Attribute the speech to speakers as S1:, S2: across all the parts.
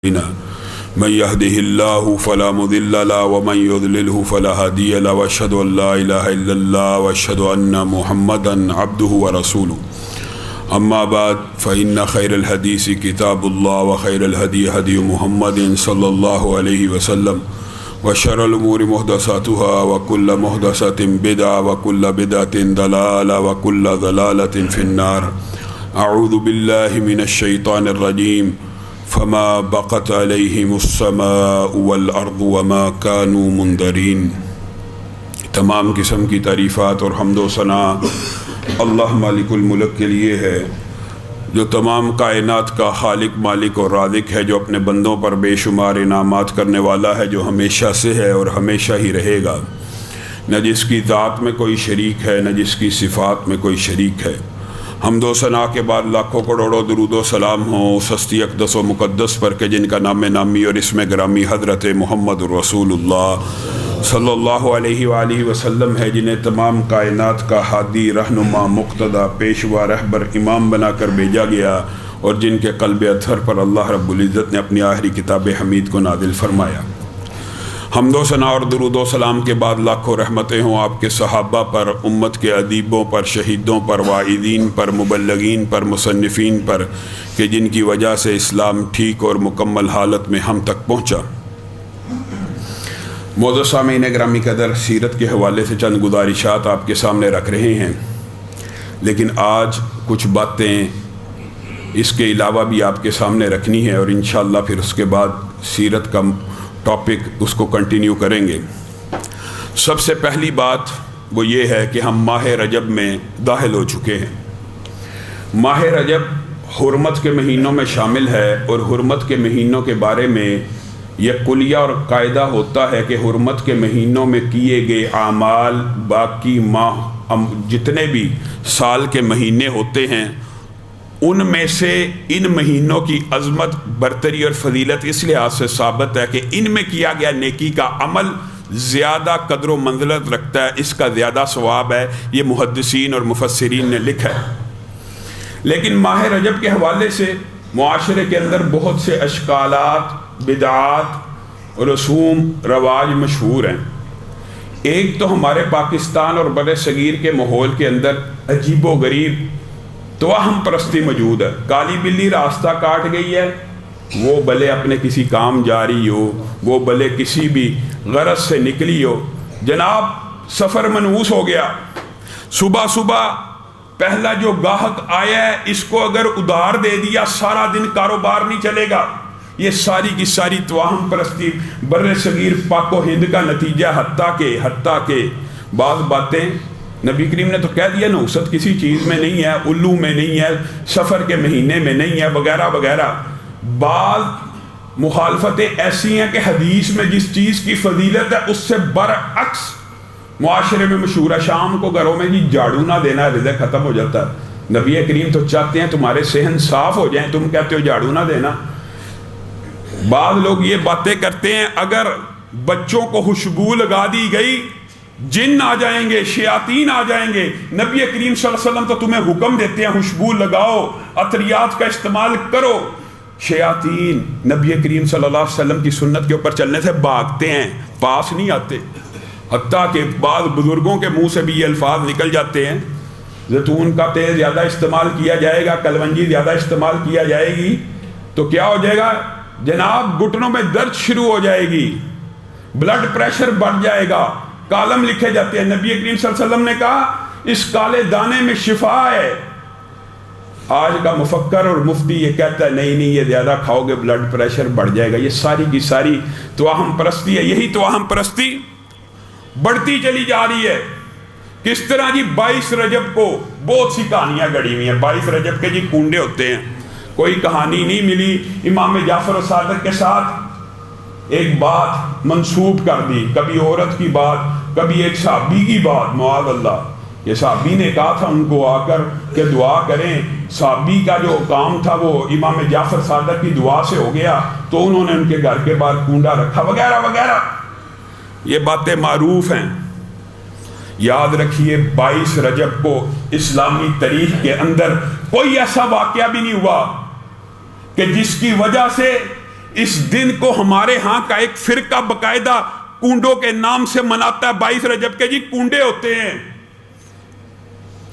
S1: من يهده الله فلا مضل له ومن يضلله فلا هادي له واشهد ان لا اله الا الله واشهد ان محمدا عبده ورسوله اما بعد فان خير الحديث كتاب الله وخير الهدي هدي محمد صلى الله عليه وسلم وشر الامور محدثاتها وكل محدثة بدعة وكل بدعة ضلالة وكل ضلالة في النار اعوذ بالله من الشيطان الرجيم فما بقت علیہم السماء والارض وما كانوا منذرین۔ تمام قسم کی تعریفات اور حمد و ثنا اللہ مالک الملک کے لیے ہے، جو تمام کائنات کا خالق، مالک اور رازق ہے، جو اپنے بندوں پر بے شمار انعامات کرنے والا ہے، جو ہمیشہ سے ہے اور ہمیشہ ہی رہے گا، نہ جس کی ذات میں کوئی شریک ہے، نہ جس کی صفات میں کوئی شریک ہے۔ حمد و ثنا کے بعد لاکھوں کروڑوں درود و سلام ہوں اس ہستی اقدس و مقدس پر کہ جن کا نام نامی اور اسم گرامی حضرت محمد رسول اللہ صلی اللہ علیہ وآلہ وسلم ہے، جنہیں تمام کائنات کا ہادی، رہنما، مقتدی، پیشوا، رہبر، امام بنا کر بھیجا گیا، اور جن کے قلب اطہر پر اللہ رب العزت نے اپنی آخری کتاب حمید کو نازل فرمایا۔ حمد و ثنا اور درود و سلام کے بعد لاکھوں رحمتیں ہوں آپ کے صحابہ پر، امت کے ادیبوں پر، شہیدوں پر، واعظین پر، مبلغین پر، مصنفین پر، کہ جن کی وجہ سے اسلام ٹھیک اور مکمل حالت میں ہم تک پہنچا۔ معزز سامعین گرامی قدر، سیرت کے حوالے سے چند گزارشات آپ کے سامنے رکھ رہے ہیں، لیکن آج کچھ باتیں اس کے علاوہ بھی آپ کے سامنے رکھنی ہے، اور انشاءاللہ پھر اس کے بعد سیرت کا ٹاپک اس کو کنٹینیو کریں گے۔ سب سے پہلی بات وہ یہ ہے کہ ہم ماہ رجب میں داخل ہو چکے ہیں۔ ماہ رجب حرمت کے مہینوں میں شامل ہے، اور حرمت کے مہینوں کے بارے میں یہ کلیہ اور قاعدہ ہوتا ہے کہ حرمت کے مہینوں میں کیے گئے اعمال باقی ماہ جتنے بھی سال کے مہینے ہوتے ہیں ان میں سے ان مہینوں کی عظمت، برتری اور فضیلت اس لحاظ سے ثابت ہے کہ ان میں کیا گیا نیکی کا عمل زیادہ قدر و منزلت رکھتا ہے، اس کا زیادہ ثواب ہے، یہ محدثین اور مفسرین نے لکھا ہے۔ لیکن ماہ رجب کے حوالے سے معاشرے کے اندر بہت سے اشکالات، بدعات، رسوم، رواج مشہور ہیں۔ ایک تو ہمارے پاکستان اور بر صغیر کے ماحول کے اندر عجیب و غریب توہم پرستی موجود ہے۔ کالی بلی راستہ کاٹ گئی ہے، وہ بھلے اپنے کسی کام جاری ہو، وہ بھلے کسی بھی غرض سے نکلی ہو، جناب سفر منحوس ہو گیا، صبح صبح پہلا جو گاہک آیا ہے اس کو اگر ادھار دے دیا سارا دن کاروبار نہیں چلے گا۔ یہ ساری کی ساری توہم پرستی بر صغیر پاک و ہند کا نتیجہ، حتیٰ کہ بعض باتیں نبی کریم نے تو کہہ دیا نحوست کسی چیز میں نہیں ہے، الو میں نہیں ہے، سفر کے مہینے میں نہیں ہے، وغیرہ وغیرہ۔ بعض مخالفتیں ایسی ہیں کہ حدیث میں جس چیز کی فضیلت ہے اس سے برعکس معاشرے میں مشہور ہے۔ شام کو گھروں میں جی جھاڑو نہ دینا رزق ختم ہو جاتا ہے۔ نبی کریم تو چاہتے ہیں تمہارے صحن صاف ہو جائیں، تم کہتے ہو جھاڑو نہ دینا۔ بعض لوگ یہ باتیں کرتے ہیں اگر بچوں کو خوشبو لگا دی گئی جن آ جائیں گے، شیاطین آ جائیں گے۔ نبی کریم صلی اللہ علیہ وسلم تو تمہیں حکم دیتے ہیں خوشبو لگاؤ، عطریات کا استعمال کرو۔ شیاطین نبی کریم صلی اللہ علیہ وسلم کی سنت کے اوپر چلنے سے بھاگتے ہیں، پاس نہیں آتے۔ حتیٰ کہ بعض بزرگوں کے منہ سے بھی یہ الفاظ نکل جاتے ہیں، زیتون کا تیل زیادہ استعمال کیا جائے گا، کلونجی زیادہ استعمال کیا جائے گی تو کیا ہو جائے گا جناب، گھٹنوں میں درد شروع ہو جائے گی، بلڈ پریشر بڑھ جائے گا۔ کالم لکھے جاتے ہیں۔ نبی کریم صلی اللہ علیہ وسلم نے کہا اس کالے دانے میں شفا ہے۔ آج کا مفکر اور مفتی یہ کہتا ہے نہیں یہ زیادہ کھاؤ گے بلڈ پریشر بڑھ جائے گا۔ یہ ساری کی ساری توہم پرستی ہے۔ یہی توہم پرستی بڑھتی چلی جا رہی ہے۔ کس طرح جی 22 رجب کو بہت سی کہانیاں گڑی ہوئی ہیں۔ 22 رجب کے جی کنڈے ہوتے ہیں، کوئی کہانی نہیں ملی۔ امام جعفر صادق کے ساتھ ایک بات منسوب کر دی، کبھی عورت کی بات، کبھی ایک صحابی کی بات، معاذ اللہ۔ یہ صحابی نے کہا تھا ان کو آ کر کہ دعا کریں، صحابی کا جو کام تھا وہ امام جعفر صادق کی دعا سے ہو گیا، تو انہوں نے ان کے گھر کے باہر کنڈا رکھا، وغیرہ وغیرہ۔ یہ باتیں معروف ہیں۔ یاد رکھیے 22 رجب کو اسلامی تاریخ کے اندر کوئی ایسا واقعہ بھی نہیں ہوا کہ جس کی وجہ سے اس دن کو ہمارے ہاں کا ایک فرقہ باقاعدہ کونڈوں کے نام سے مناتا ہے 22 رجب کے، جی کونڈے ہوتے ہیں۔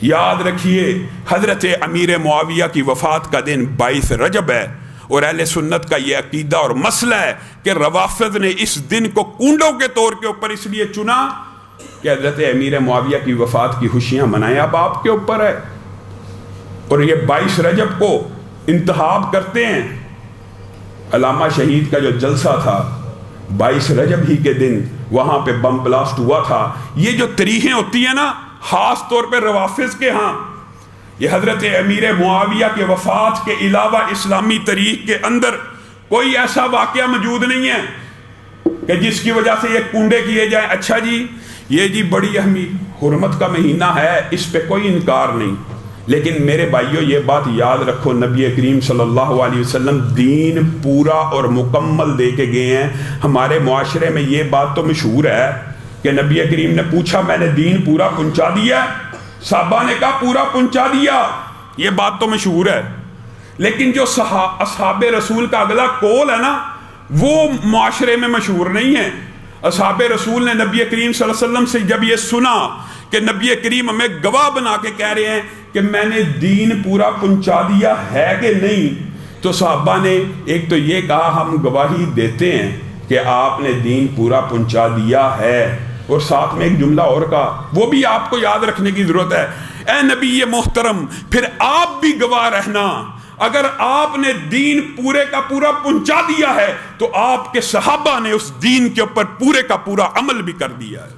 S1: یاد رکھیے حضرت امیر معاویہ کی وفات کا دن 22 رجب ہے، اور اہل سنت کا یہ عقیدہ اور مسئلہ ہے کہ روافض نے اس دن کو کونڈوں کے طور کے اوپر اس لیے چنا کہ حضرت امیر معاویہ کی وفات کی خوشیاں منائیں، اب آپ کے اوپر ہے، اور یہ 22 رجب کو انتخاب کرتے ہیں۔ علامہ شہید کا جو جلسہ تھا 22 رجب ہی کے دن وہاں پہ بم بلاسٹ ہوا تھا۔ یہ جو تاریخیں ہوتی ہیں نا خاص طور پہ روافض کے ہاں، یہ حضرت امیر معاویہ کے وفات کے علاوہ اسلامی تاریخ کے اندر کوئی ایسا واقعہ موجود نہیں ہے کہ جس کی وجہ سے یہ کونڈے کیے جائیں۔ اچھا جی یہ جی بڑی اہمیت حرمت کا مہینہ ہے، اس پہ کوئی انکار نہیں، لیکن میرے بھائیوں یہ بات یاد رکھو، نبی کریم صلی اللہ علیہ وسلم دین پورا اور مکمل دے کے گئے ہیں۔ ہمارے معاشرے میں یہ بات تو مشہور ہے کہ نبی کریم نے پوچھا میں نے دین پورا پہنچا دیا؟ صحابہ نے کہا پورا پہنچا دیا، یہ بات تو مشہور ہے، لیکن جو اصحاب رسول کا اگلا قول ہے نا وہ معاشرے میں مشہور نہیں ہے۔ اصحاب رسول نے نبی کریم صلی اللہ علیہ وسلم سے جب یہ سنا کہ نبی کریم ہمیں گواہ بنا کے کہہ رہے ہیں کہ میں نے دین پورا پہنچا دیا ہے کہ نہیں، تو صحابہ نے ایک تو یہ کہا ہم گواہی دیتے ہیں کہ آپ نے دین پورا پہنچا دیا ہے، اور ساتھ میں ایک جملہ اور کہا وہ بھی آپ کو یاد رکھنے کی ضرورت ہے، اے نبی محترم پھر آپ بھی گواہ رہنا، اگر آپ نے دین پورے کا پورا پہنچا دیا ہے تو آپ کے صحابہ نے اس دین کے اوپر پورے کا پورا عمل بھی کر دیا ہے۔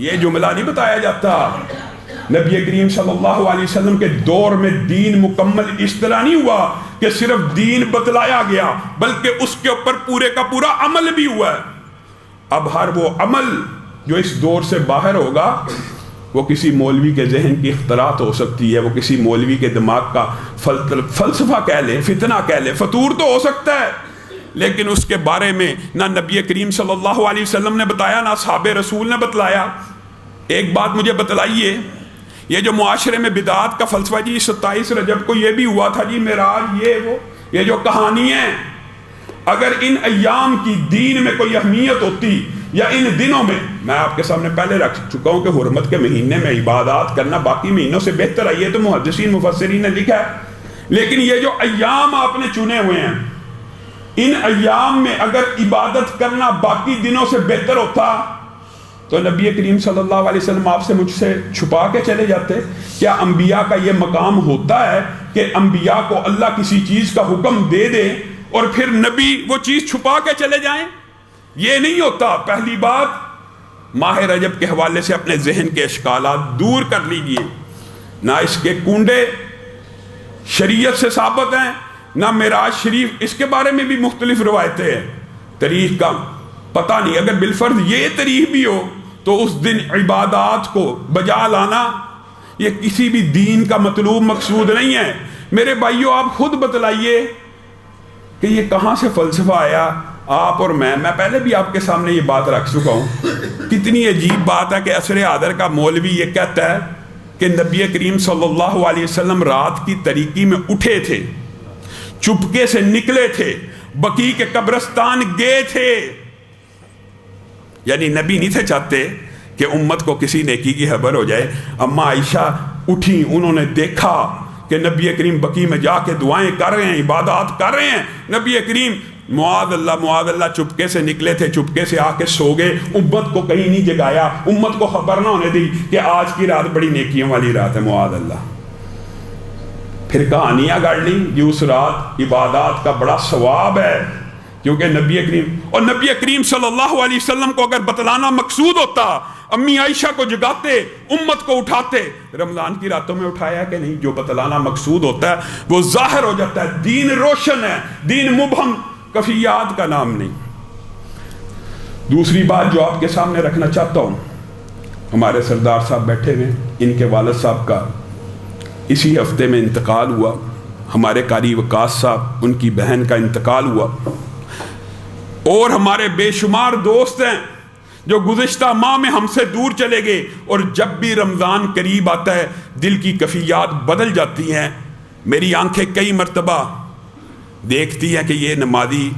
S1: یہ جملہ نہیں بتایا جاتا۔ نبی کریم صلی اللہ علیہ وسلم کے دور میں دین مکمل اس طرح نہیں ہوا کہ صرف دین بتلایا گیا، بلکہ اس کے اوپر پورے کا پورا عمل بھی ہوا ہے۔ اب ہر وہ عمل جو اس دور سے باہر ہوگا وہ کسی مولوی کے ذہن کی اختراعات ہو سکتی ہے، وہ کسی مولوی کے دماغ کا فلسفہ کہہ لیں، فتنہ کہہ لیں، فطور تو ہو سکتا ہے، لیکن اس کے بارے میں نہ نبی کریم صلی اللہ علیہ وسلم نے بتایا، نہ اصحاب رسول نے بتلایا۔ ایک بات مجھے بتلائیے، یہ جو معاشرے میں بدعات کا فلسفہ جی 27 رجب کو یہ بھی ہوا تھا جی معراج یہ جو کہانی ہے، اگر ان ایام کی دین میں کوئی اہمیت ہوتی یا ان دنوں میں آپ کے سامنے پہلے رکھ چکا ہوں کہ حرمت کے مہینے میں عبادات کرنا باقی مہینوں سے بہتر ہے، یہ تو محدثین مفسرین نے لکھا ہے، لیکن یہ جو ایام آپ نے چنے ہوئے ہیں ان ایام میں اگر عبادت کرنا باقی دنوں سے بہتر ہوتا تو نبی کریم صلی اللہ علیہ وسلم آپ سے مجھ سے چھپا کے چلے جاتے؟ کیا انبیاء کا یہ مقام ہوتا ہے کہ انبیاء کو اللہ کسی چیز کا حکم دے دے اور پھر نبی وہ چیز چھپا کے چلے جائیں؟ یہ نہیں ہوتا۔ پہلی بات ماہ رجب کے حوالے سے اپنے ذہن کے اشکالات دور کر لیجئے، نہ اس کے کنڈے شریعت سے ثابت ہیں، نہ معراج شریف، اس کے بارے میں بھی مختلف روایتیں ہیں، تاریخ کا پتہ نہیں، اگر بالفرض یہ تاریخ بھی ہو تو اس دن عبادات کو بجا لانا یہ کسی بھی دین کا مطلوب مقصود نہیں ہے۔ میرے بھائیوں آپ خود بتلائیے کہ یہ کہاں سے فلسفہ آیا؟ آپ اور میں پہلے بھی آپ کے سامنے یہ بات رکھ چکا ہوں، کتنی عجیب بات ہے کہ عصر حاضر کا مولوی یہ کہتا ہے کہ نبی کریم صلی اللہ علیہ وسلم رات کی تاریکی میں اٹھے تھے، چپکے سے نکلے تھے، بقیع کے قبرستان گئے تھے، یعنی نبی نہیں تھے چاہتے کہ امت کو کسی نیکی کی خبر ہو جائے۔ اما عائشہ اٹھی، انہوں نے دیکھا کہ نبی کریم بقیع میں جا کے دعائیں کر رہے ہیں، عبادات کر رہے ہیں، نبی کریم معاذ اللہ چپکے سے نکلے تھے، چپکے سے آ کے سو گئے، امت کو کہیں نہیں جگایا، امت کو خبر نہ ہونے دی کہ آج کی رات بڑی نیکیوں والی رات ہے، معاذ اللہ۔ پھر کہانیاں گڑھ لی یہ اس رات عبادات کا بڑا ثواب ہے، کیونکہ نبی کریم صلی اللہ علیہ وسلم کو اگر بتلانا مقصود ہوتا، امی عائشہ کو جگاتے، امت کو اٹھاتے۔ رمضان کی راتوں میں اٹھایا کہ نہیں؟ جو بتلانا مقصود ہوتا ہے وہ ظاہر ہو جاتا ہے، دین روشن ہے، دین مبہم کفیات کا نام نہیں۔ دوسری بات جو آپ کے سامنے رکھنا چاہتا ہوں، ہمارے سردار صاحب بیٹھے ہوئے، ان کے والد صاحب کا اسی ہفتے میں انتقال ہوا، ہمارے قاری وقاص صاحب ان کی بہن کا انتقال ہوا، اور ہمارے بے شمار دوست ہیں جو گزشتہ ماہ میں ہم سے دور چلے گئے، اور جب بھی رمضان قریب آتا ہے دل کی کفیات بدل جاتی ہیں۔ میری آنکھیں کئی مرتبہ دیکھتی ہیں کہ یہ نمازی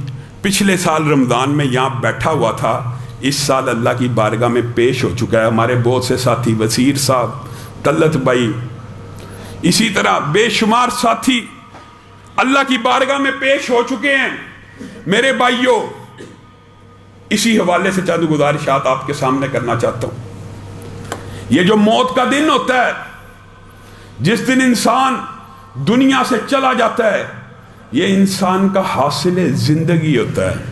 S1: پچھلے سال رمضان میں یہاں بیٹھا ہوا تھا، اس سال اللہ کی بارگاہ میں پیش ہو چکا ہے۔ ہمارے بہت سے ساتھی، وزیر صاحب، طلعت بھائی، اسی طرح بے شمار ساتھی اللہ کی بارگاہ میں پیش ہو چکے ہیں۔ میرے بھائیوں، اسی حوالے سے چند گزارشات آپ کے سامنے کرنا چاہتا ہوں۔ یہ جو موت کا دن ہوتا ہے، جس دن انسان دنیا سے چلا جاتا ہے، یہ انسان کا حاصل زندگی ہوتا ہے،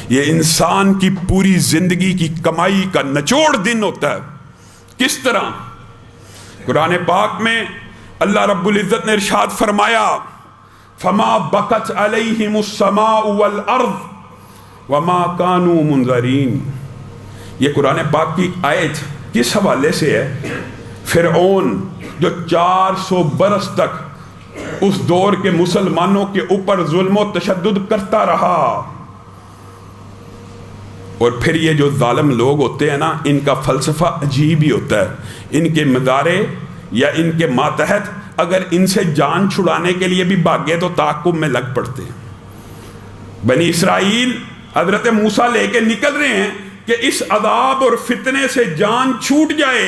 S1: یہ انسان کی پوری زندگی کی کمائی کا نچوڑ دن ہوتا ہے۔ کس طرح؟ قرآن پاک میں اللہ رب العزت نے ارشاد فرمایا، فما بکت علیہم السماء والارض وما کانوا منظرین۔ یہ قرآن پاک کی آیت کس حوالے سے ہے؟ فرعون جو 400 برس تک اس دور کے مسلمانوں کے اوپر ظلم و تشدد کرتا رہا، اور پھر یہ جو ظالم لوگ ہوتے ہیں نا، ان کا فلسفہ عجیب ہی ہوتا ہے۔ ان کے مدارے یا ان کے ماتحت اگر ان سے جان چھڑانے کے لیے بھی بھاگے تو تعاقب میں لگ پڑتے ہیں۔ بنی اسرائیل حضرت موسیٰ لے کے نکل رہے ہیں کہ اس عذاب اور فتنے سے جان چھوٹ جائے،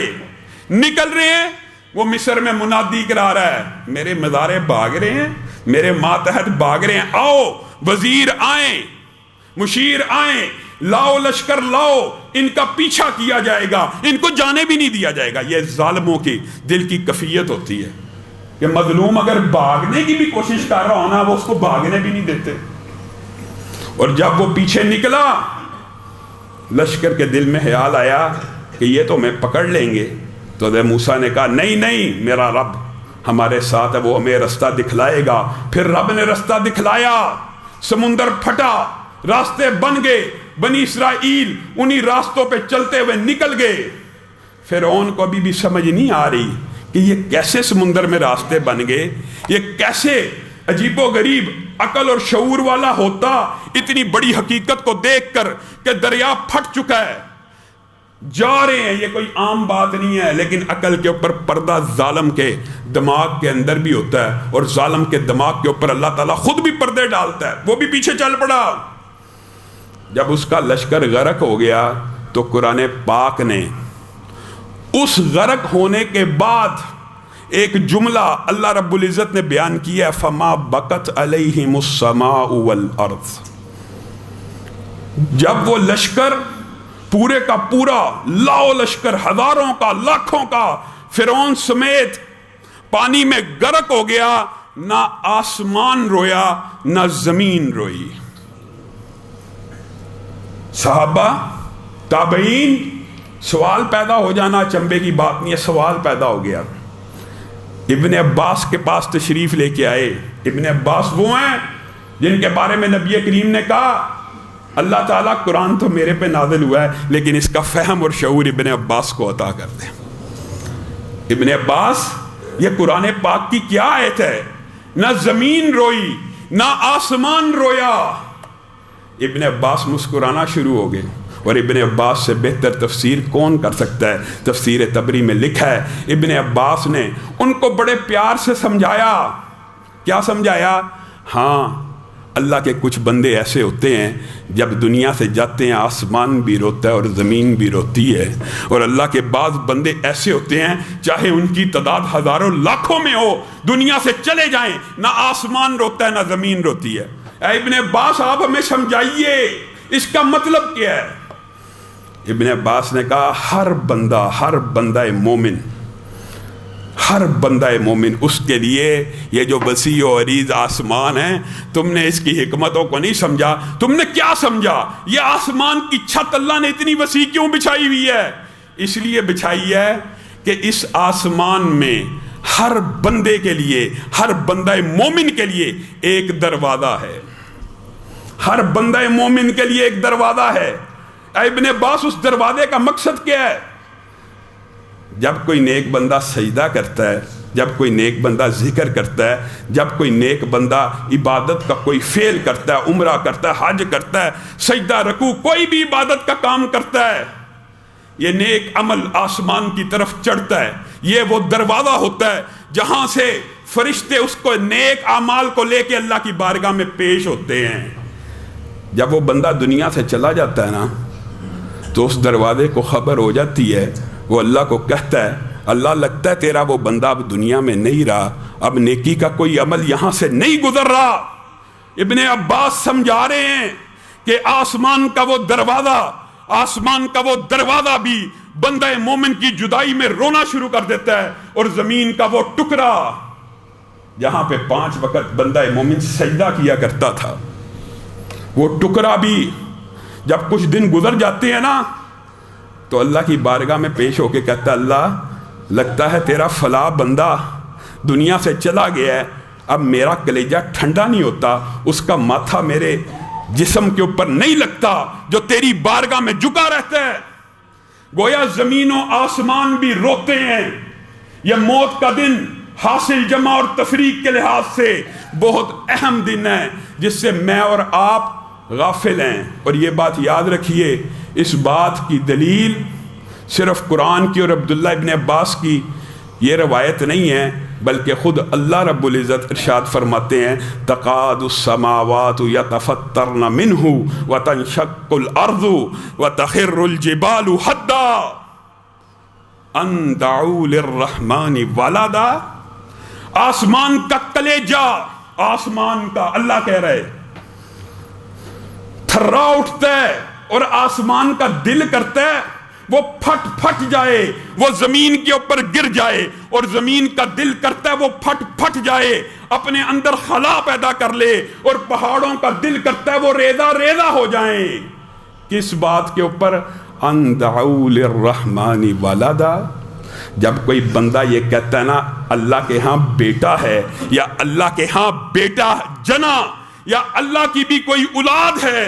S1: نکل رہے ہیں، وہ مصر میں منادی کرا رہا ہے، میرے مدارے بھاگ رہے ہیں، میرے ماتحت بھاگ رہے ہیں، آؤ وزیر آئیں، مشیر آئیں، لاؤ لشکر لاؤ، ان کا پیچھا کیا جائے گا، ان کو جانے بھی نہیں دیا جائے گا۔ یہ ظالموں کی دل کی کیفیت ہوتی ہے کہ مظلوم اگر بھاگنے کی بھی کوشش کر رہا ہونا، وہ اس کو بھاگنے بھی نہیں دیتے۔ اور جب وہ پیچھے نکلا، لشکر کے دل میں خیال آیا کہ یہ تو ہمیں پکڑ لیں گے، تو حضرت موسیٰ نے کہا نہیں نہیں، میرا رب ہمارے ساتھ ہے، وہ ہمیں رستہ دکھلائے گا۔ پھر رب نے رستہ دکھلایا، سمندر پھٹا، راستے بن گئے، بنی اسرائیل انہی راستوں پہ چلتے ہوئے نکل گئے۔ فرعون کو ابھی بھی سمجھ نہیں آ رہی کہ یہ کیسے سمندر میں راستے بن گئے، یہ کیسے عجیب و غریب عقل اور شعور والا ہوتا اتنی بڑی حقیقت کو دیکھ کر کہ دریا پھٹ چکا ہے، جا رہے ہیں، یہ کوئی عام بات نہیں ہے۔ لیکن عقل کے اوپر پردہ ظالم کے دماغ کے اندر بھی ہوتا ہے، اور ظالم کے دماغ کے اوپر اللہ تعالیٰ خود بھی پردے ڈالتا ہے، وہ بھی پیچھے چل پڑا۔ جب اس کا لشکر غرق ہو گیا تو قرآن پاک نے اس غرق ہونے کے بعد ایک جملہ اللہ رب العزت نے بیان کیا، فما بکت علیہم السماء والارض۔ جب وہ لشکر پورے کا پورا لاؤ لشکر، ہزاروں کا، لاکھوں کا، فرعون سمیت پانی میں غرق ہو گیا، نہ آسمان رویا نہ زمین روئی۔ صحابہ، تابعین، سوال پیدا ہو جانا چنبے کی بات نہیں ہے، سوال پیدا ہو گیا۔ ابن عباس کے پاس تشریف لے کے آئے۔ ابن عباس وہ ہیں جن کے بارے میں نبی کریم نے کہا اللہ تعالیٰ قرآن تو میرے پہ نازل ہوا ہے لیکن اس کا فہم اور شعور ابن عباس کو عطا کر دیں۔ ابن عباس، یہ قرآن پاک کی کیا آیت ہے؟ نہ زمین روئی نہ آسمان رویا۔ ابن عباس مسکرانا شروع ہو گئے، اور ابن عباس سے بہتر تفسیر کون کر سکتا ہے؟ تفسیر تبری میں لکھا ہے ابن عباس نے ان کو بڑے پیار سے سمجھایا۔ کیا سمجھایا؟ ہاں، اللہ کے کچھ بندے ایسے ہوتے ہیں جب دنیا سے جاتے ہیں آسمان بھی روتا ہے اور زمین بھی روتی ہے، اور اللہ کے بعض بندے ایسے ہوتے ہیں چاہے ان کی تعداد ہزاروں لاکھوں میں ہو، دنیا سے چلے جائیں نہ آسمان روتا ہے نہ زمین روتی ہے۔ اے ابن عباس، آپ ہمیں سمجھائیے اس کا مطلب کیا ہے؟ ابن عباس نے کہا ہر بندہ مومن، اس کے لیے یہ جو وسیع و عریض آسمان ہے، تم نے اس کی حکمتوں کو نہیں سمجھا۔ تم نے کیا سمجھا؟ یہ آسمان کی چھت اللہ نے اتنی وسیع کیوں بچھائی ہوئی ہے؟ اس لیے بچھائی ہے کہ اس آسمان میں ہر بندے کے لیے، ہر بندہ مومن کے لیے ایک دروازہ ہے، ہر بندہ مومن کے لیے ایک دروازہ ہے۔ ابن عباس، اس دروازے کا مقصد کیا ہے؟ جب کوئی نیک بندہ سجدہ کرتا ہے، جب کوئی نیک بندہ ذکر کرتا ہے، جب کوئی نیک بندہ عبادت کا کوئی فعل کرتا ہے، عمرہ کرتا ہے، حج کرتا ہے، سجدہ رکوع، کوئی بھی عبادت کا کام کرتا ہے، یہ نیک عمل آسمان کی طرف چڑھتا ہے۔ یہ وہ دروازہ ہوتا ہے جہاں سے فرشتے اس کو نیک اعمال کو لے کے اللہ کی بارگاہ میں پیش ہوتے ہیں۔ جب وہ بندہ دنیا سے چلا جاتا ہے نا تو اس دروازے کو خبر ہو جاتی ہے، وہ اللہ کو کہتا ہے اللہ لگتا ہے تیرا وہ بندہ اب دنیا میں نہیں رہا، اب نیکی کا کوئی عمل یہاں سے نہیں گزر رہا۔ ابن عباس سمجھا رہے ہیں کہ آسمان کا وہ دروازہ بھی بندہ مومن کی جدائی میں رونا شروع کر دیتا ہے، اور زمین کا وہ ٹکڑا جہاں پہ 5 وقت بندہ مومن سجدہ کیا کرتا تھا، وہ ٹکڑا بھی جب کچھ دن گزر جاتے ہیں نا تو اللہ کی بارگاہ میں پیش ہو کے کہتا ہے اللہ لگتا ہے تیرا فلاں بندہ دنیا سے چلا گیا ہے، اب میرا کلیجہ ٹھنڈا نہیں ہوتا، اس کا ماتھا میرے جسم کے اوپر نہیں لگتا جو تیری بارگاہ میں جھکا رہتا ہے۔ گویا زمین و آسمان بھی روتے ہیں۔ یہ موت کا دن حاصل جمع اور تفریق کے لحاظ سے بہت اہم دن ہے جس سے میں اور آپ غافل ہیں۔ اور یہ بات یاد رکھیے، اس بات کی دلیل صرف قرآن کی اور عبداللہ ابن عباس کی یہ روایت نہیں ہے، بلکہ خود اللہ رب العزت ارشاد فرماتے ہیں تقاد السماوات یتفطرن منہ وتنشق الارض وتخر الجبال حدا ان دعوا للرحمن ولدا۔ آسمان کا کلیجہ، آسمان کا اللہ کہہ رہے تھرا اٹھتا ہے، اور آسمان کا دل کرتا ہے وہ پھٹ جائے، وہ زمین کے اوپر گر جائے، اور زمین کا دل کرتا ہے وہ پھٹ جائے، اپنے اندر خلا پیدا کر لے، اور پہاڑوں کا دل کرتا ہے وہ ریزہ ہو جائیں۔ کس بات کے اوپر؟ ان دعوا للرحمن ولدا۔ جب کوئی بندہ یہ کہتا ہے نا اللہ کے ہاں بیٹا ہے، یا اللہ کے ہاں بیٹا جنا، یا اللہ کی بھی کوئی اولاد ہے،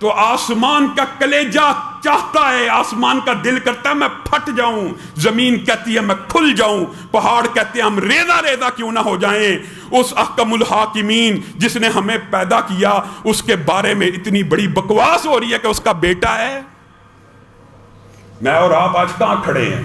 S1: تو آسمان کا کلیجہ چاہتا ہے، آسمان کا دل کرتا ہے میں پھٹ جاؤں، زمین کہتی ہے میں کھل جاؤں، پہاڑ کہتے ہیں ہم ریزہ کیوں نہ ہو جائیں۔ اس احکم الحاکمین جس نے ہمیں پیدا کیا اس کے بارے میں اتنی بڑی بکواس ہو رہی ہے کہ اس کا بیٹا ہے۔ میں اور آپ آج کہاں کھڑے ہیں؟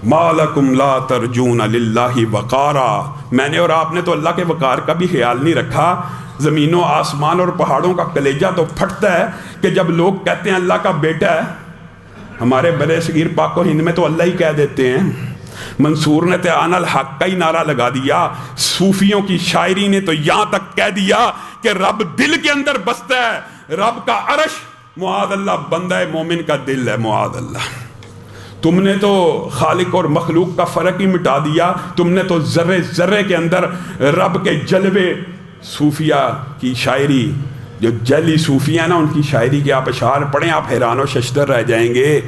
S1: ما لکم لا ترجون للہ وقارا۔ میں نے اور آپ نے تو اللہ کے وقار کا بھی خیال نہیں رکھا۔ زمین و آسمان اور پہاڑوں کا کلیجہ تو پھٹتا ہے کہ جب لوگ کہتے ہیں اللہ کا بیٹا ہے۔ ہمارے برے صغیر پاک و ہند میں تو اللہ ہی کہہ دیتے ہیں۔ منصور نے تو آن الحق کا ہی نعرہ لگا دیا، صوفیوں کی شاعری نے تو یہاں تک کہہ دیا کہ رب دل کے اندر بستا ہے، رب کا عرش معاذ اللہ بندہ مومن کا دل ہے، معاذ اللہ۔ تم نے تو خالق اور مخلوق کا فرق ہی مٹا دیا، تم نے تو ذرے ذرے کے اندر رب کے جلوے۔ صوفیہ کی شاعری، جو جعلی صوفیہ ہیں نا، ان کی شاعری کے آپ اشعار پڑھیں، آپ حیران و ششدر رہ جائیں گے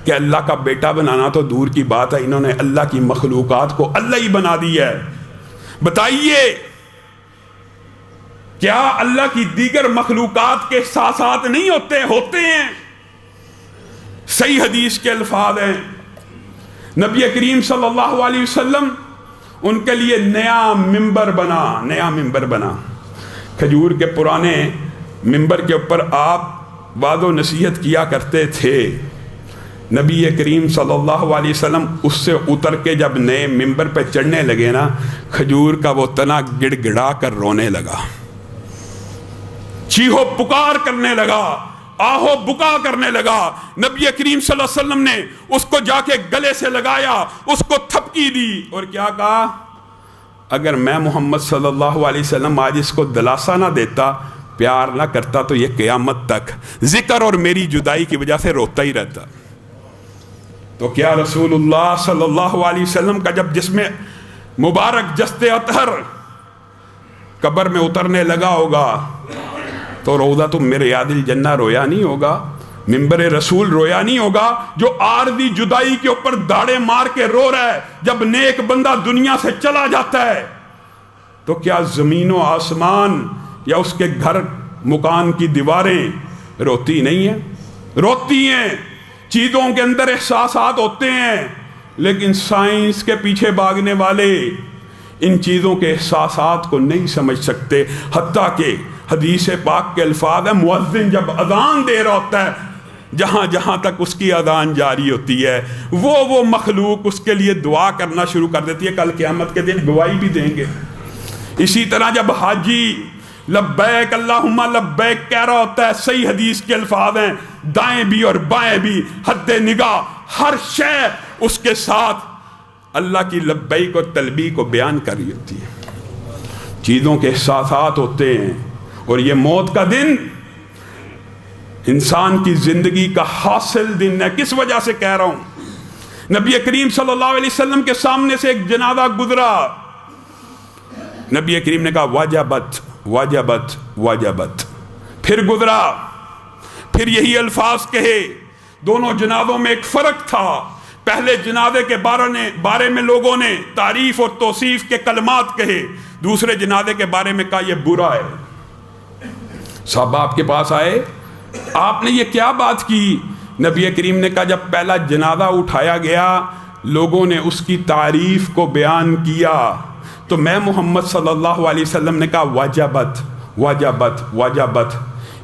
S1: کہ اللہ کا بیٹا بنانا تو دور کی بات ہے، انہوں نے اللہ کی مخلوقات کو اللہ ہی بنا دی ہے۔ بتائیے کیا اللہ کی دیگر مخلوقات کے احساسات نہیں ہوتے ہیں؟ صحیح حدیث کے الفاظ ہیں، نبی کریم صلی اللہ علیہ وسلم ان کے لیے نیا ممبر بنا، کھجور کے پرانے ممبر کے اوپر آپ وعظ و نصیحت کیا کرتے تھے۔ نبی کریم صلی اللہ علیہ وسلم اس سے اتر کے جب نئے ممبر پہ چڑھنے لگے نا، کھجور کا وہ تنا گڑ گڑا کر رونے لگا، چیخو پکار کرنے لگا، آہو بکا کرنے لگا۔ نبی کریم صلی اللہ علیہ وسلم نے اس کو جا کے گلے سے لگایا، اس کو تھپکی دی، اور کیا کہا؟ اگر میں محمد صلی اللہ علیہ وسلم آج اس کو دلاسا نہ دیتا، پیار نہ کرتا، تو یہ قیامت تک ذکر اور میری جدائی کی وجہ سے روتا ہی رہتا۔ تو کیا رسول اللہ صلی اللہ علیہ وسلم کا جب جسم مبارک جست اطہر قبر میں اترنے لگا ہوگا تو روضہ تم میرے یاد الجنہ رویا نہیں ہوگا، ممبر رسول رویا نہیں ہوگا، جو عارضی جدائی کے اوپر داڑے مار کے رو رہا ہے جب نیک بندہ دنیا سے چلا جاتا ہے؟ تو کیا زمین و آسمان یا اس کے گھر مکان کی دیواریں روتی نہیں ہیں؟ روتی ہیں، چیزوں کے اندر احساسات ہوتے ہیں، لیکن سائنس کے پیچھے بھاگنے والے ان چیزوں کے احساسات کو نہیں سمجھ سکتے۔ حتیٰ کہ حدیث پاک کے الفاظ ہیں، مؤذن جب اذان دے رہا ہوتا ہے، جہاں جہاں تک اس کی اذان جاری ہوتی ہے وہ مخلوق اس کے لیے دعا کرنا شروع کر دیتی ہے، کل قیامت کے دن گواہی بھی دیں گے۔ اسی طرح جب حاجی لبیک اللہم لبیک کہہ رہا ہوتا ہے، صحیح حدیث کے الفاظ ہیں، دائیں بھی اور بائیں بھی، حد نگاہ ہر شے اس کے ساتھ اللہ کی لبیک اور تلبیک کو بیان کر رہی ہوتی ہے۔ چیزوں کے احساسات ہوتے ہیں، اور یہ موت کا دن انسان کی زندگی کا حاصل دن ہے۔ کس وجہ سے کہہ رہا ہوں؟ نبی کریم صلی اللہ علیہ وسلم کے سامنے سے ایک جنازہ گزرا، نبی کریم نے کہا واجبت واجبت واجبت، پھر گزرا، پھر یہی الفاظ کہے۔ دونوں جنازوں میں ایک فرق تھا، پہلے جنازے کے بارے میں لوگوں نے تعریف اور توصیف کے کلمات کہے، دوسرے جنازے کے بارے میں کہا یہ برا ہے۔ صحابہ آپ کے پاس آئے، آپ نے یہ کیا بات کی؟ نبی کریم نے کہا جب پہلا جنازہ اٹھایا گیا لوگوں نے اس کی تعریف کو بیان کیا، تو میں محمد صلی اللہ علیہ وسلم نے کہا واجبت واجبت واجبت،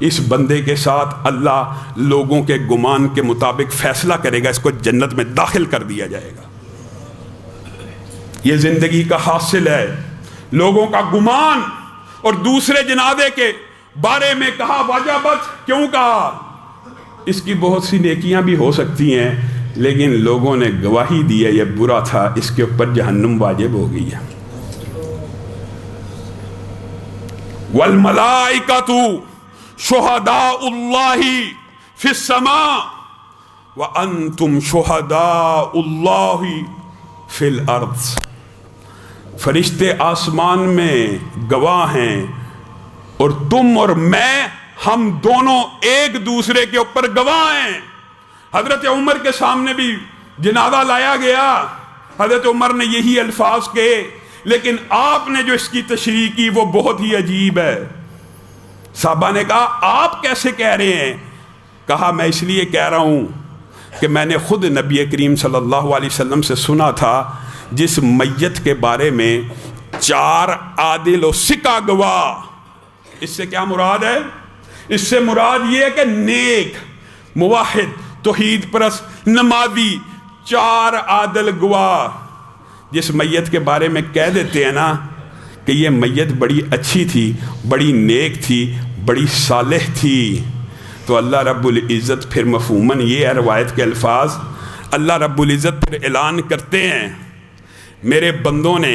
S1: اس بندے کے ساتھ اللہ لوگوں کے گمان کے مطابق فیصلہ کرے گا، اس کو جنت میں داخل کر دیا جائے گا۔ یہ زندگی کا حاصل ہے، لوگوں کا گمان۔ اور دوسرے جنازے کے بارے میں کہا واجبت، کیوں کہا؟ اس کی بہت سی نیکیاں بھی ہو سکتی ہیں، لیکن لوگوں نے گواہی دی ہے یہ برا تھا، اس کے اوپر جہنم واجب ہو گئی ہے۔ والملائکۃ شہداء اللہ فی السماء وانتم شہداء اللہ فی الارض، فرشتے آسمان میں گواہ ہیں اور تم اور میں، ہم دونوں ایک دوسرے کے اوپر گواہ ہیں۔ حضرت عمر کے سامنے بھی جنازہ لایا گیا، حضرت عمر نے یہی الفاظ کہے، لیکن آپ نے جو اس کی تشریح کی وہ بہت ہی عجیب ہے۔ صحابہ نے کہا آپ کیسے کہہ رہے ہیں؟ کہا میں اس لیے کہہ رہا ہوں کہ میں نے خود نبی کریم صلی اللہ علیہ وسلم سے سنا تھا جس میت کے بارے میں 4 عادل و ثقہ گواہ۔ اس سے کیا مراد ہے؟ اس سے مراد یہ ہے کہ نیک، موحد، توحید پرست، نمازی 4 عادل گواہ جس میت کے بارے میں کہہ دیتے ہیں نا کہ یہ میت بڑی اچھی تھی، بڑی نیک تھی، بڑی صالح تھی، تو اللہ رب العزت پھر مفہوماً یہ ہے روایت کے الفاظ، اللہ رب العزت پھر اعلان کرتے ہیں میرے بندوں نے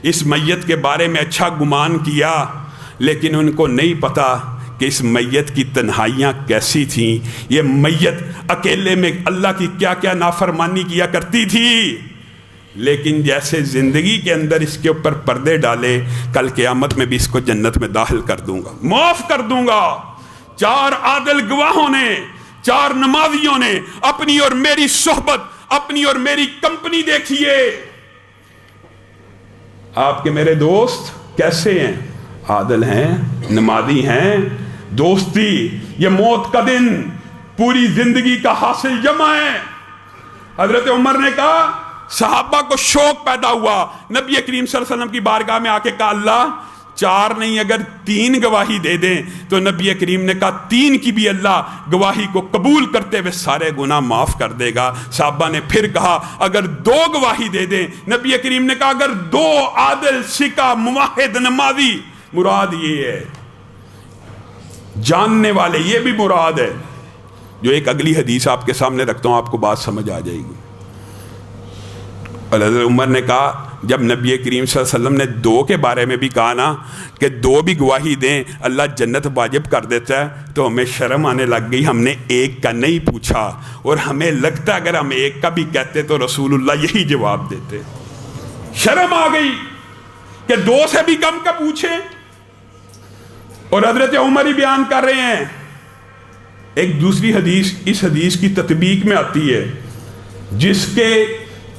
S1: اس میت کے بارے میں اچھا گمان کیا، لیکن ان کو نہیں پتا کہ اس میت کی تنہائیاں کیسی تھیں، یہ میت اکیلے میں اللہ کی کیا کیا نافرمانی کیا کرتی تھی، لیکن جیسے زندگی کے اندر اس کے اوپر پردے ڈالے، کل قیامت میں بھی اس کو جنت میں داخل کر دوں گا، معاف کر دوں گا۔ 4 عادل گواہوں نے، 4 نمازیوں نے اپنی اور میری صحبت، اپنی اور میری کمپنی دیکھیے۔ آپ کے میرے دوست کیسے ہیں؟ عادل ہیں، نمازی ہیں، دوستی، یہ موت کا دن پوری زندگی کا حاصل جمع ہے۔ حضرت عمر نے کہا، صحابہ کو شوق پیدا ہوا، نبی کریم صلی اللہ علیہ وسلم کی بارگاہ میں آ کے کہا اللہ 4 نہیں اگر 3 گواہی دے دیں، تو نبی کریم نے کہا 3 کی بھی اللہ گواہی کو قبول کرتے ہوئے سارے گناہ معاف کر دے گا۔ صحابہ نے پھر کہا اگر 2 گواہی دے دیں، نبی کریم نے کہا اگر 2 عادل ثقہ موحد نمازی، مراد یہ ہے جاننے والے، یہ بھی مراد ہے، جو ایک اگلی حدیث آپ کے سامنے رکھتا ہوں، آپ کو بات سمجھ آ جائے گی۔ اور حضرت عمر نے کہا جب نبی کریم صلی اللہ علیہ وسلم نے 2 کے بارے میں بھی کہا نا کہ 2 بھی گواہی دیں اللہ جنت واجب کر دیتا ہے، تو ہمیں شرم آنے لگ گئی، ہم نے 1 کا نہیں پوچھا، اور ہمیں لگتا اگر ہم 1 کا بھی کہتے تو رسول اللہ یہی جواب دیتے۔ شرم آ گئی کہ 2 سے بھی کم کا پوچھے، اور حضرت عمر ہی بیان کر رہے ہیں۔ ایک دوسری حدیث اس حدیث کی تطبیق میں آتی ہے، جس کے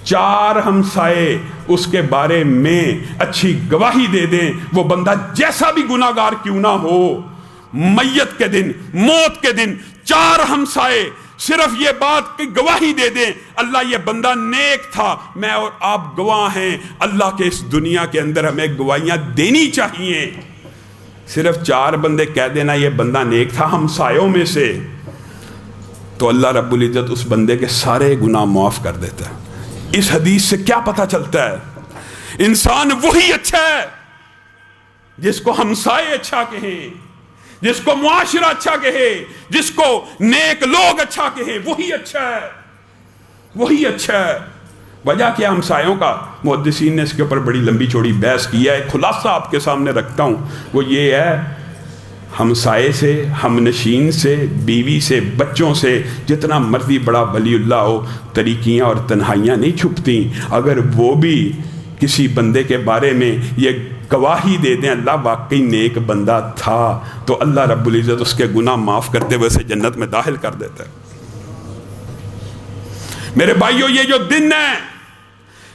S1: 4 ہمسائے اس کے بارے میں اچھی گواہی دے دیں، وہ بندہ جیسا بھی گناہ گار کیوں نہ ہو، میت کے دن، موت کے دن 4 ہمسائے صرف یہ بات کی گواہی دے دیں اللہ یہ بندہ نیک تھا، میں اور آپ گواہ ہیں، اللہ کے اس دنیا کے اندر ہمیں گواہیاں دینی چاہیے۔ صرف 4 بندے کہہ دینا یہ بندہ نیک تھا ہمسایوں میں سے، تو اللہ رب العزت اس بندے کے سارے گناہ معاف کر دیتا ہے۔ اس حدیث سے کیا پتہ چلتا ہے؟ انسان وہی اچھا ہے جس کو ہمسائے اچھا کہیں، جس کو معاشرہ اچھا کہے، جس کو نیک لوگ اچھا کہیں، وہی اچھا ہے، وہی اچھا ہے۔ وجہ کیا ہمسایوں کا؟ محدثین نے اس کے اوپر بڑی لمبی چوڑی بحث کیا ہے، خلاصہ آپ کے سامنے رکھتا ہوں، وہ یہ ہے ہمسائے سے، ہم نشین سے، بیوی سے، بچوں سے جتنا مرضی بڑا ولی اللہ ہو، طریقیاں اور تنہائیاں نہیں چھپتی۔ اگر وہ بھی کسی بندے کے بارے میں یہ گواہی دے دیں اللہ واقعی نیک بندہ تھا، تو اللہ رب العزت اس کے گناہ معاف کرتے ہوئے اسے جنت میں داخل کر دیتا ہے۔ میرے بھائیو، یہ جو دن ہے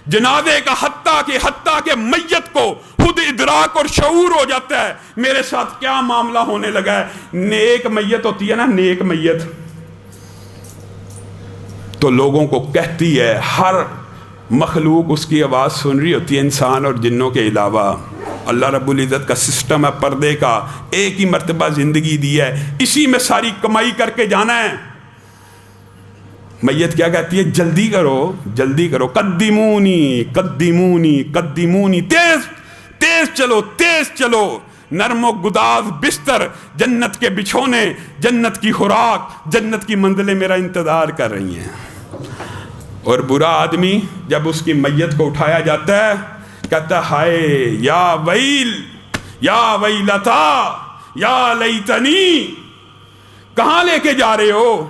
S1: جنازے کا، حتیٰ کہ میت کو خود ادراک اور شعور ہو جاتا ہے میرے ساتھ کیا معاملہ ہونے لگا ہے۔ نیک میت ہوتی ہے نا، نیک میت تو لوگوں کو کہتی ہے، ہر مخلوق اس کی آواز سن رہی ہوتی ہے، انسان اور جنوں کے علاوہ۔ اللہ رب العزت کا سسٹم ہے پردے کا، ایک ہی مرتبہ زندگی دی ہے، اسی میں ساری کمائی کر کے جانا ہے۔ میت کیا کہتی ہے؟ جلدی کرو، جلدی کرو، قدمونی قدمونی قدمونی، تیز تیز چلو، تیز چلو۔ نرم و گداز بستر، جنت کے بچھونے، جنت کی خوراک، جنت کی منزلیں میرا انتظار کر رہی ہیں۔ اور برا آدمی جب اس کی میت کو اٹھایا جاتا ہے کہتا ہے، ہائے یا ویل یا ویلتا یا لیتنی، کہاں لے کے جا رہے ہو؟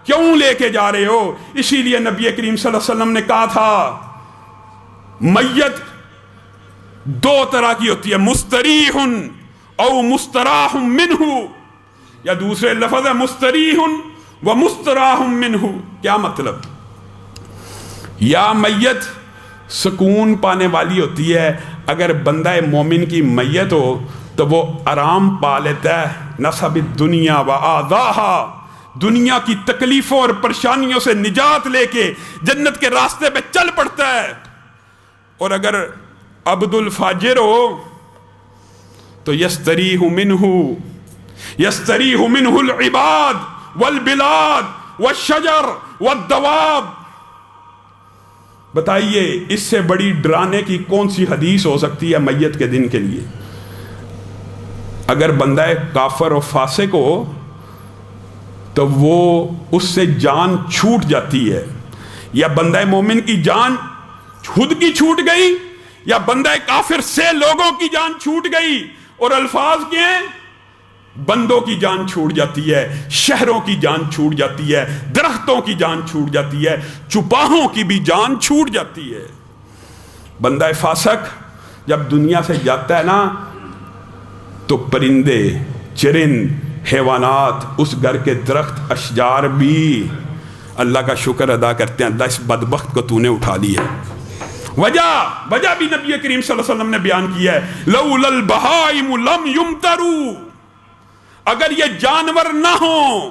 S1: کیوں لے کے جا رہے ہو؟ اسی لیے نبی کریم صلی اللہ علیہ وسلم نے کہا تھا میت دو طرح کی ہوتی ہے، مستریح او مستراح منہ، یا دوسرے لفظ ہے مستریح و مستراح منہ۔ کیا مطلب؟ یا میت سکون پانے والی ہوتی ہے، اگر بندہ مومن کی میت ہو تو وہ آرام پا لیتا ہے، نصب الدنیا و آذاہا، دنیا کی تکلیفوں اور پریشانیوں سے نجات لے کے جنت کے راستے پہ چل پڑتا ہے۔ اور اگر عبد الفاجر ہو تو یستریح منہ العباد والبلاد والشجر والدواب۔ بتائیے اس سے بڑی ڈرانے کی کون سی حدیث ہو سکتی ہے میت کے دن کے لیے؟ اگر بندہ کافر و فاسق ہو تو وہ اس سے جان چھوٹ جاتی ہے، یا بندہ مومن کی جان خود کی چھوٹ گئی، یا بندہ کافر سے لوگوں کی جان چھوٹ گئی۔ اور الفاظ کیا ہیں؟ بندوں کی جان چھوٹ جاتی ہے، شہروں کی جان چھوٹ جاتی ہے، درختوں کی جان چھوٹ جاتی ہے، چوپاہوں کی بھی جان چھوٹ جاتی ہے۔ بندہ فاسق جب دنیا سے جاتا ہے نا تو پرندے، چرند، حیوانات، اس گھر کے درخت، اشجار بھی اللہ کا شکر ادا کرتے ہیں، اللہ اس بدبخت کو تو نے اٹھا لی ہے۔ وجہ بھی نبی کریم صلی اللہ علیہ وسلم نے بیان کیا ہے، لولا البہائم لم یمطروا، اگر یہ جانور نہ ہو،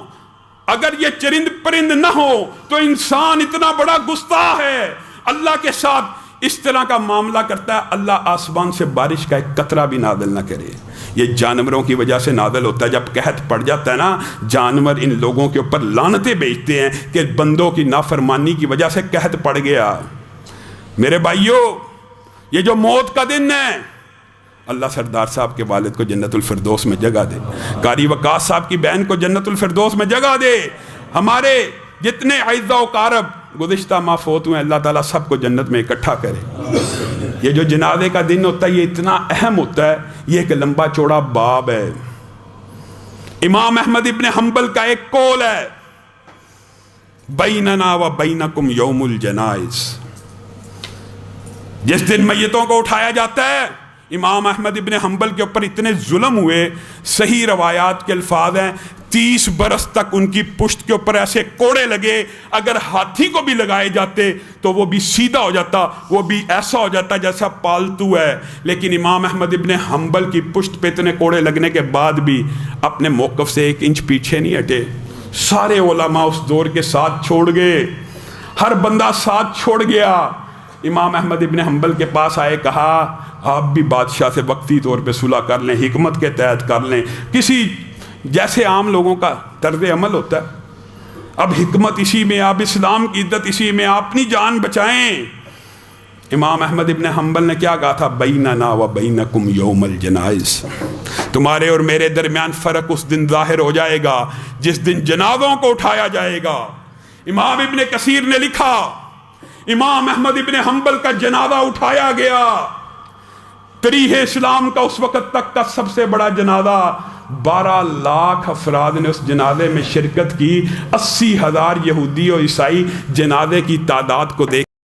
S1: اگر یہ چرند پرند نہ ہو تو انسان اتنا بڑا گستاخ ہے، اللہ کے ساتھ اس طرح کا معاملہ کرتا ہے، اللہ آسمان سے بارش کا ایک قطرہ بھی نازل نہ کرے۔ یہ جانوروں کی وجہ سے نازل ہوتا ہے۔ جب قحط پڑ جاتا ہے نا، جانور ان لوگوں کے اوپر لعنتیں بیچتے ہیں کہ بندوں کی نافرمانی کی وجہ سے قحط پڑ گیا۔ میرے بھائیو، یہ جو موت کا دن ہے، اللہ سردار صاحب کے والد کو جنت الفردوس میں جگہ دے، قاری وقاص صاحب کی بہن کو جنت الفردوس میں جگہ دے، ہمارے جتنے اعزاء و اقارب گزشتہ ماہ فوت ہوئے اللہ تعالیٰ سب کو جنت میں اکٹھا کرے۔ یہ جو جنازے کا دن ہوتا ہے یہ اتنا اہم ہوتا ہے، یہ ایک لمبا چوڑا باب ہے۔ امام احمد ابن حنبل کا ایک قول ہے، بیننا و بینکم یوم الجنائز، جس دن میتوں کو اٹھایا جاتا ہے، امام احمد ابن حنبل کے اوپر اتنے ظلم ہوئے، صحیح روایات کے الفاظ ہیں 30 برس تک ان کی پشت کے اوپر ایسے کوڑے لگے، اگر ہاتھی کو بھی لگائے جاتے تو وہ بھی سیدھا ہو جاتا، وہ بھی ایسا ہو جاتا جیسا پالتو ہے۔ لیکن امام احمد ابن حنبل کی پشت پہ اتنے کوڑے لگنے کے بعد بھی اپنے موقف سے 1 انچ پیچھے نہیں ہٹے۔ سارے علماء اس دور کے ساتھ چھوڑ گئے، ہر بندہ ساتھ چھوڑ گیا۔ امام احمد ابن حنبل کے پاس آئے، کہا آپ بھی بادشاہ سے وقتی طور پہ صلح کر لیں، حکمت کے تحت کر لیں، کسی جیسے عام لوگوں کا طرز عمل ہوتا ہے۔ اب حکمت اسی میں، اب اسلام کی عزت اسی میں، آپ اپنی جان بچائیں۔ امام احمد ابن حنبل نے کیا کہا تھا؟ بیننا و بینکم یوم الجنائز، تمہارے اور میرے درمیان فرق اس دن ظاہر ہو جائے گا جس دن جنازوں کو اٹھایا جائے گا۔ امام ابن کثیر نے لکھا امام احمد ابن حنبل کا جنازہ اٹھایا گیا، تاریخ اسلام کا اس وقت تک کا سب سے بڑا جنازہ، 12 لاکھ افراد نے اس جنازے میں شرکت کی، 80,000 یہودی اور عیسائی جنازے کی تعداد کو دیکھ